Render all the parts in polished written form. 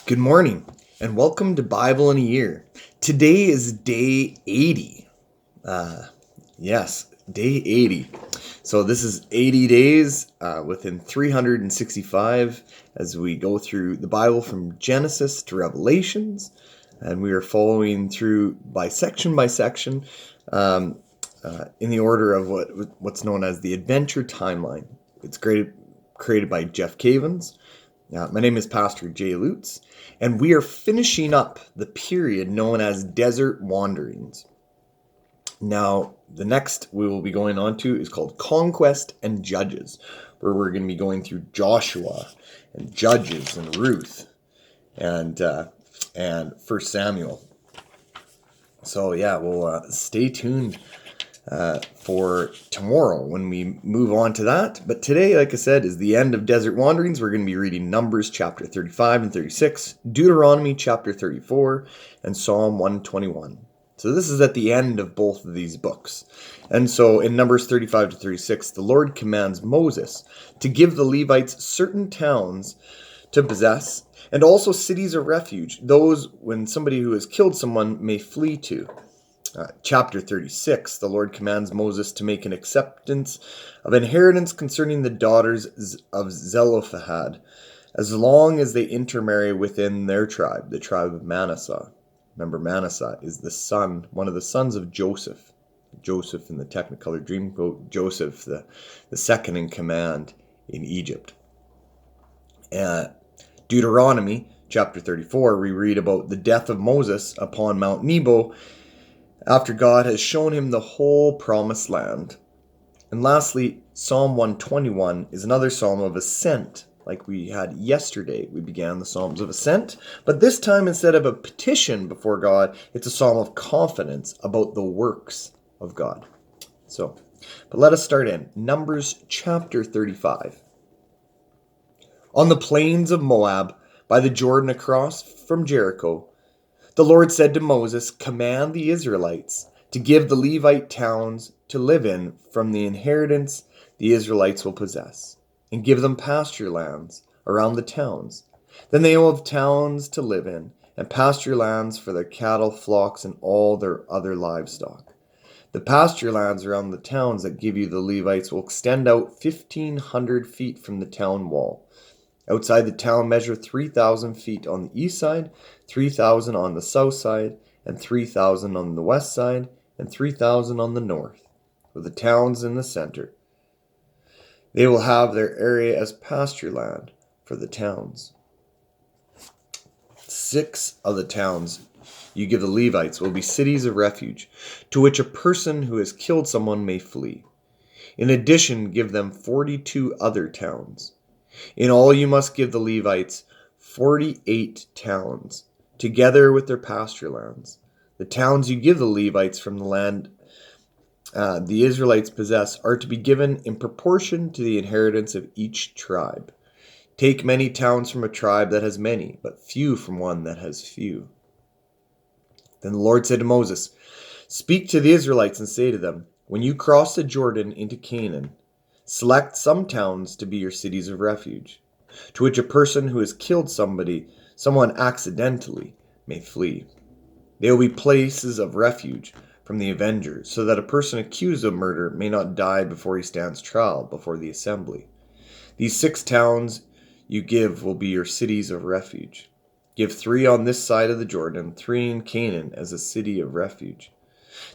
Good morning and welcome to Bible in a Year. Today is day 80. Yes, day 80. So this is 80 days within 365 as we go through the Bible from Genesis to Revelations. And we are following through by section in the order of what's known as the Adventure Timeline. It's created by Jeff Cavins. My name is Pastor Jay Lutz, and we are finishing up the period known as Desert Wanderings. Now, the next we will be going on to is called Conquest and Judges, where we're going to be going through Joshua and Judges and Ruth and 1 Samuel. So yeah, we'll stay tuned for tomorrow when we move on to that. But today, like I said, is the end of Desert Wanderings. We're going to be reading Numbers chapter 35 and 36, Deuteronomy chapter 34, and Psalm 121. So this is at the end of both of these books. And so in Numbers 35 to 36, the Lord commands Moses to give the Levites certain towns to possess, and also cities of refuge, those when somebody who has killed someone may flee to. Chapter 36, the Lord commands Moses to make an acceptance of inheritance concerning the daughters of Zelophehad, as long as they intermarry within their tribe, the tribe of Manasseh. Remember, Manasseh is one of the sons of Joseph. Joseph in the Technicolor Dreamcoat, Joseph, the second in command in Egypt. Deuteronomy chapter 34, we read about the death of Moses upon Mount Nebo, after God has shown him the whole promised land. And lastly, Psalm 121 is another psalm of ascent. Like we had yesterday, we began the Psalms of Ascent. But this time, instead of a petition before God, it's a psalm of confidence about the works of God. But let us start in Numbers chapter 35. On the plains of Moab, by the Jordan across from Jericho, the Lord said to Moses, "Command the Israelites to give the Levite towns to live in from the inheritance the Israelites will possess, and give them pasture lands around the towns. Then they will have towns to live in, and pasture lands for their cattle, flocks, and all their other livestock. The pasture lands around the towns that give you the Levites will extend out 1,500 feet from the town wall. Outside the town, measure 3,000 feet on the east side, 3,000 on the south side, and 3,000 on the west side, and 3,000 on the north, with the towns in the center. They will have their area as pasture land for the towns. 6 of the towns you give the Levites will be cities of refuge, to which a person who has killed someone may flee. In addition, give them 42 other towns. In all, you must give the Levites 48 towns, together with their pasture lands. The towns you give the Levites from the land the Israelites possess are to be given in proportion to the inheritance of each tribe. Take many towns from a tribe that has many, but few from one that has few." Then the Lord said to Moses, "Speak to the Israelites and say to them, when you cross the Jordan into Canaan, select some towns to be your cities of refuge, to which a person who has killed someone accidentally, may flee. They will be places of refuge from the avengers, so that a person accused of murder may not die before he stands trial before the assembly. These 6 towns you give will be your cities of refuge. Give 3 on this side of the Jordan, 3 in Canaan as a city of refuge.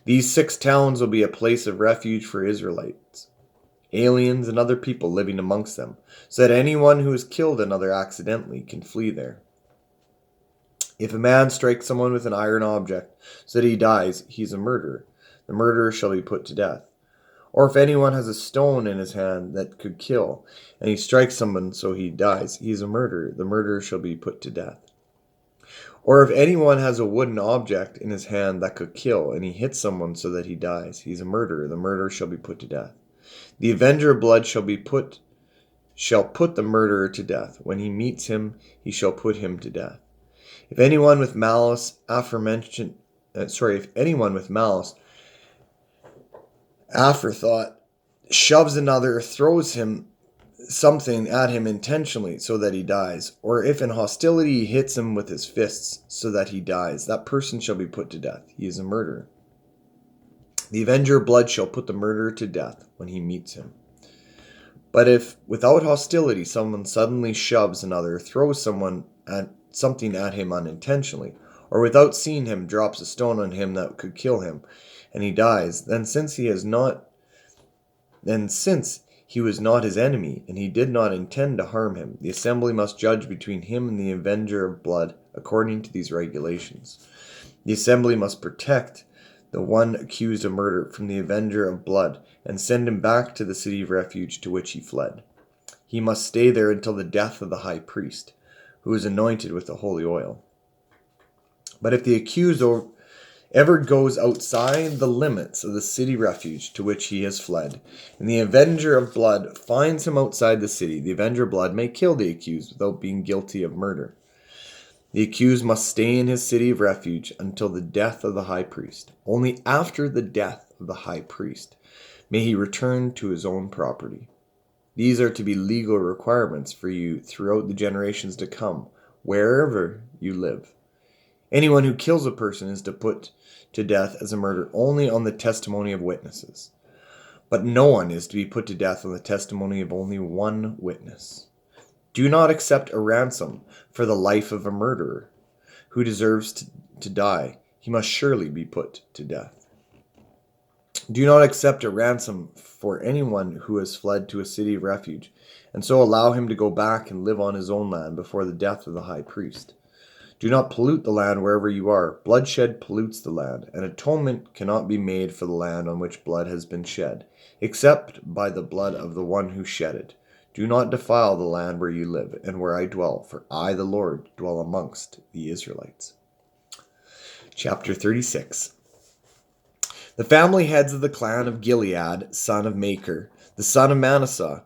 These 6 towns will be a place of refuge for Israelites, aliens, and other people living amongst them, so that anyone who has killed another accidentally can flee there. If a man strikes someone with an iron object so that he dies, he is a murderer. The murderer shall be put to death. Or if anyone has a stone in his hand that could kill, and he strikes someone so he dies, he is a murderer. The murderer shall be put to death. Or if anyone has a wooden object in his hand that could kill, and he hits someone so that he dies, he is a murderer. The murderer shall be put to death. The avenger of blood shall put the murderer to death. When he meets him, he shall put him to death. If anyone with malice aforethought shoves another, throws him something at him intentionally so that he dies, or if in hostility he hits him with his fists so that he dies, that person shall be put to death. He is a murderer. The avenger of blood shall put the murderer to death when he meets him. But if without hostility someone suddenly shoves another, throws something at him unintentionally, or without seeing him drops a stone on him that could kill him, and he dies, then since he was not his enemy, and he did not intend to harm him, the assembly must judge between him and the avenger of blood according to these regulations. The assembly must protect the one accused of murder from the avenger of blood, and send him back to the city of refuge to which he fled. He must stay there until the death of the high priest, who is anointed with the holy oil. But if the accused ever goes outside the limits of the city refuge to which he has fled, and the avenger of blood finds him outside the city, the avenger of blood may kill the accused without being guilty of murder. The accused must stay in his city of refuge until the death of the high priest. Only after the death of the high priest may he return to his own property. These are to be legal requirements for you throughout the generations to come, wherever you live. Anyone who kills a person is to put to death as a murder only on the testimony of witnesses. But no one is to be put to death on the testimony of only one witness. Do not accept a ransom for the life of a murderer who deserves to die. He must surely be put to death. Do not accept a ransom for anyone who has fled to a city of refuge, and so allow him to go back and live on his own land before the death of the high priest. Do not pollute the land wherever you are. Bloodshed pollutes the land, and atonement cannot be made for the land on which blood has been shed, except by the blood of the one who shed it. Do not defile the land where you live and where I dwell, for I, the Lord, dwell amongst the Israelites. Chapter 36. The family heads of the clan of Gilead, son of Machir, the son of Manasseh,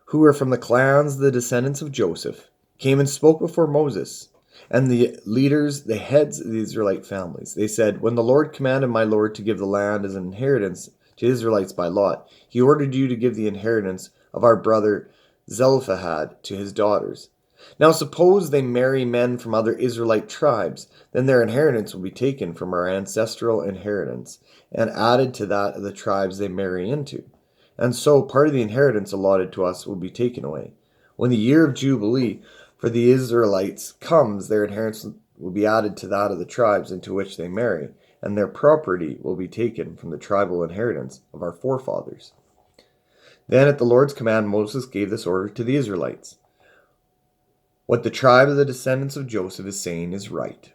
who were from the clans of the descendants of Joseph, came and spoke before Moses, and the leaders, the heads of the Israelite families. They said, "When the Lord commanded my Lord to give the land as an inheritance to Israelites by lot, he ordered you to give the inheritance of our brother Zelophehad to his daughters. Now suppose they marry men from other Israelite tribes, then their inheritance will be taken from our ancestral inheritance and added to that of the tribes they marry into. And so part of the inheritance allotted to us will be taken away. When the year of Jubilee for the Israelites comes, their inheritance will be added to that of the tribes into which they marry, and their property will be taken from the tribal inheritance of our forefathers." Then at the Lord's command Moses gave this order to the Israelites. What the tribe of the descendants of Joseph is saying is right.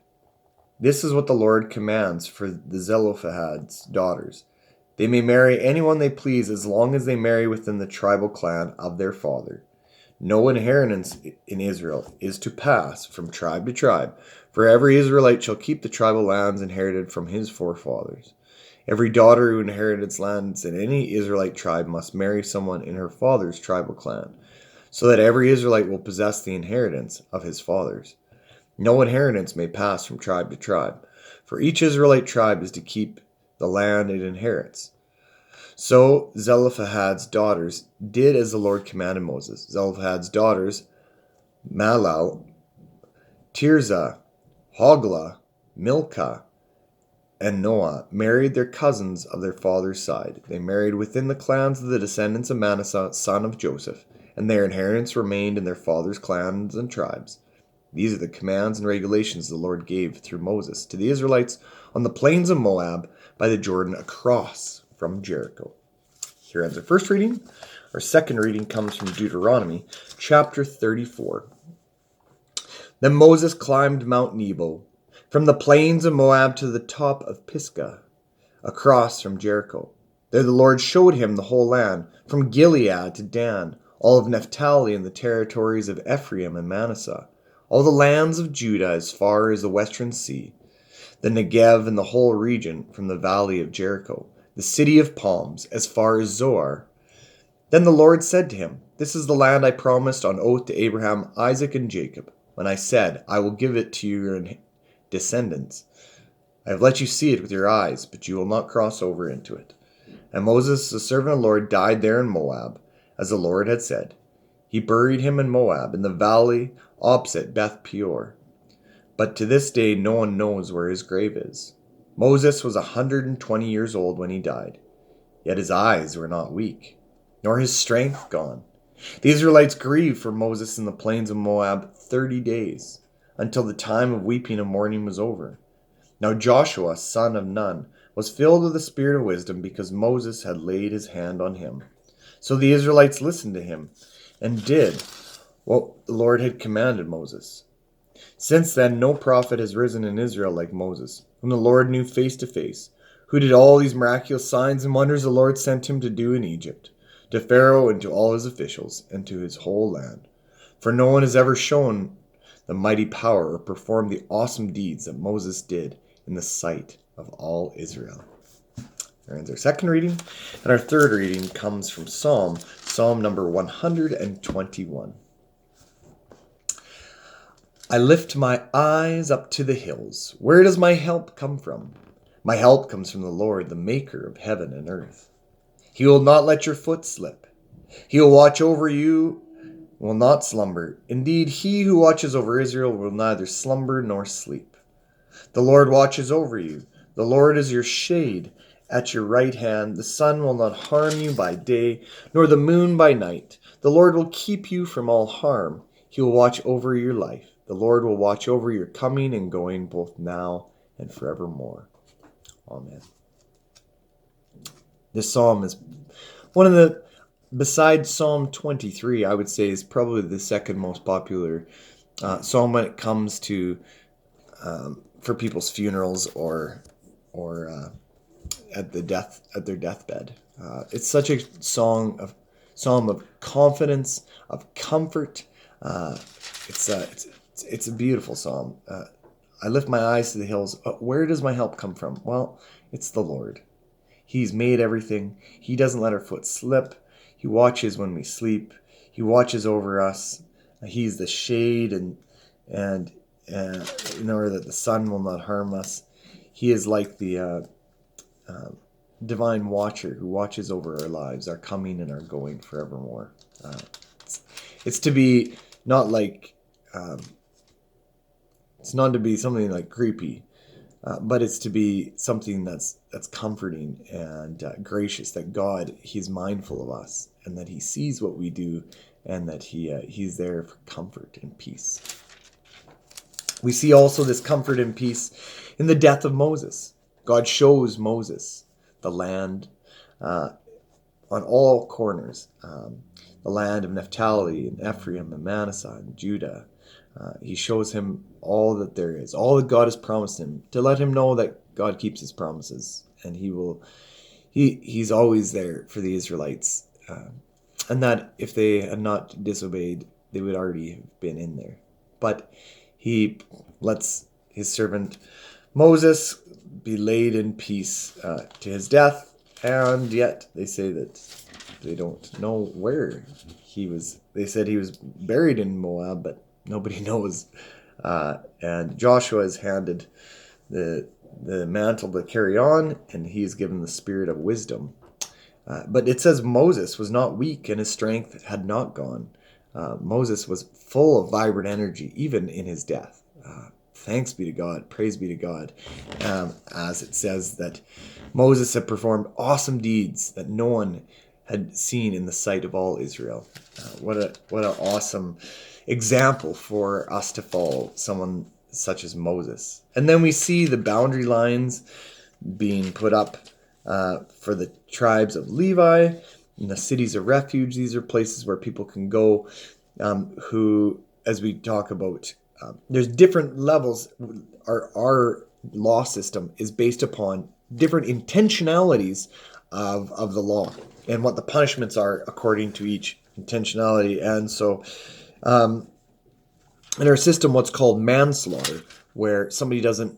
This is what the Lord commands for the Zelophehad's daughters. They may marry anyone they please as long as they marry within the tribal clan of their father. No inheritance in Israel is to pass from tribe to tribe, for every Israelite shall keep the tribal lands inherited from his forefathers. Every daughter who inherits lands in any Israelite tribe must marry someone in her father's tribal clan, so that every Israelite will possess the inheritance of his fathers. No inheritance may pass from tribe to tribe, for each Israelite tribe is to keep the land it inherits. So Zelophehad's daughters did as the Lord commanded Moses. Zelophehad's daughters, Malal, Tirzah, Hoglah, Milcah, and Noah, married their cousins of their father's side. They married within the clans of the descendants of Manasseh, son of Joseph, and their inheritance remained in their father's clans and tribes. These are the commands and regulations the Lord gave through Moses to the Israelites on the plains of Moab by the Jordan across from Jericho. Here ends our first reading. Our second reading comes from Deuteronomy chapter 34. Then Moses climbed Mount Nebo, from the plains of Moab to the top of Pisgah, across from Jericho. There the Lord showed him the whole land, from Gilead to Dan, all of Naphtali and the territories of Ephraim and Manasseh, all the lands of Judah as far as the western sea, the Negev and the whole region from the valley of Jericho, the city of palms as far as Zoar. Then the Lord said to him, "This is the land I promised on oath to Abraham, Isaac, and Jacob, when I said, I will give it to your descendants. I have let you see it with your eyes, but you will not cross over into it." And Moses, the servant of the Lord, died there in Moab, as the Lord had said. He buried him in Moab, in the valley opposite Beth Peor. But to this day no one knows where his grave is. Moses was 120 years old when he died, yet his eyes were not weak, nor his strength gone. The Israelites grieved for Moses in the plains of Moab 30 days, until the time of weeping and mourning was over. Now Joshua, son of Nun, was filled with the spirit of wisdom because Moses had laid his hand on him. So the Israelites listened to him and did what the Lord had commanded Moses. Since then, no prophet has risen in Israel like Moses, whom the Lord knew face to face, who did all these miraculous signs and wonders the Lord sent him to do in Egypt, to Pharaoh and to all his officials, and to his whole land. For no one has ever shown the mighty power or performed the awesome deeds that Moses did in the sight of all Israel. There ends our second reading, and our third reading comes from Psalm number 121. I lift my eyes up to the hills. Where does my help come from? My help comes from the Lord, the maker of heaven and earth. He will not let your foot slip. He will watch over you, will not slumber. Indeed, he who watches over Israel will neither slumber nor sleep. The Lord watches over you. The Lord is your shade at your right hand. The sun will not harm you by day, nor the moon by night. The Lord will keep you from all harm. He will watch over your life. The Lord will watch over your coming and going, both now and forevermore. Amen. This psalm is one of the, besides Psalm 23, I would say is probably the second most popular psalm when it comes to for people's funerals or at their deathbed. It's such a psalm of confidence, of comfort. It's a beautiful psalm. I lift my eyes to the hills. Where does my help come from? Well, it's the Lord. He's made everything. He doesn't let our foot slip. He watches when we sleep. He watches over us. He's the shade and in order that the sun will not harm us. He is like the divine watcher who watches over our lives, our coming and our going forevermore. It's to be not like it's not to be something like creepy, but it's to be something that's comforting and gracious. That God, He's mindful of us, and that He sees what we do, and that He's there for comfort and peace. We see also this comfort and peace in the death of Moses. God shows Moses the land on all corners, the land of Naphtali and Ephraim and Manasseh and Judah. He shows him all that there is, all that God has promised him, to let him know that God keeps his promises, and he's always there for the Israelites, and that if they had not disobeyed, they would already have been in there. But he lets his servant Moses be laid in peace to his death, and yet they say that they don't know where he was. They said he was buried in Moab, but nobody knows. And Joshua is handed the mantle to carry on, and he is given the spirit of wisdom. But it says Moses was not weak, and his strength had not gone. Moses was full of vibrant energy, even in his death. Thanks be to God, praise be to God, as it says that Moses had performed awesome deeds that no one had seen in the sight of all Israel. What an awesome example for us to follow, someone such as Moses. And then we see the boundary lines being put up for the tribes of Levi and the cities of refuge. These are places where people can go who, as we talk about, there's different levels. Our law system is based upon different intentionalities of the law and what the punishments are according to each intentionality. And so in our system, what's called manslaughter, where somebody doesn't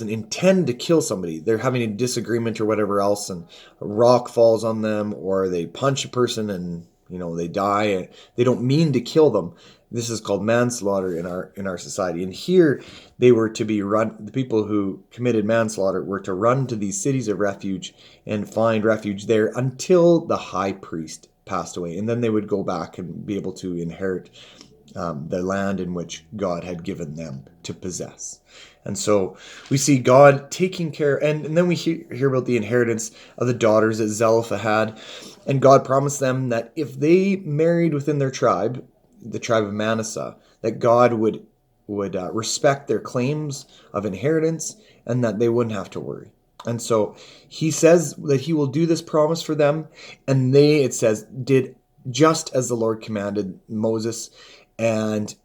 intend to kill somebody. They're having a disagreement or whatever else, and a rock falls on them, or they punch a person and they die, and they don't mean to kill them. This is called manslaughter in our society. And here they were to be run. The people who committed manslaughter were to run to these cities of refuge and find refuge there until the high priest passed away, and then they would go back and be able to inherit the land in which God had given them to possess. And so we see God taking care, and then we hear about the inheritance of the daughters that Zelophehad had, and God promised them that if they married within their tribe, the tribe of Manasseh, that God would respect their claims of inheritance, and that they wouldn't have to worry. And so he says that he will do this promise for them, and they, it says, did just as the Lord commanded Moses, and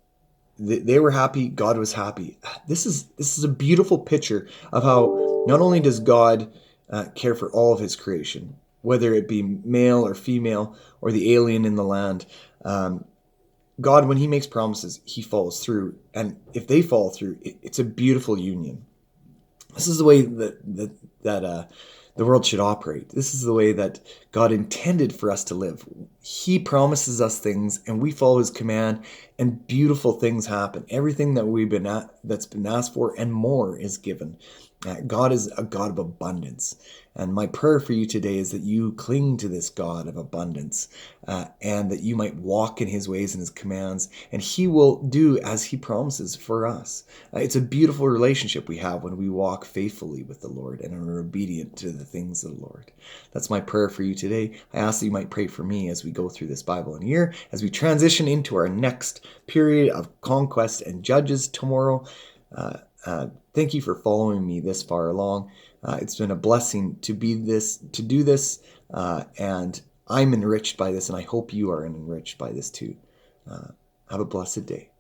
they were happy. God was happy. This is a beautiful picture of how not only does God care for all of his creation, whether it be male or female or the alien in the land. God, when he makes promises, he follows through. And if they follow through, it's a beautiful union. This is the way that the world should operate. This is the way that God intended for us to live. He promises us things, and we follow his command, and beautiful things happen. Everything that that's been asked for and more is given. God is a God of abundance. And my prayer for you today is that you cling to this God of abundance, and that you might walk in his ways and his commands, and he will do as he promises for us. It's a beautiful relationship we have when we walk faithfully with the Lord and are obedient to the things of the Lord. That's my prayer for you today. I ask that you might pray for me as we go through this Bible in a year, as we transition into our next period of conquest and judges tomorrow. Thank you for following me this far along. It's been a blessing to do this, and I'm enriched by this, and I hope you are enriched by this too. Have a blessed day.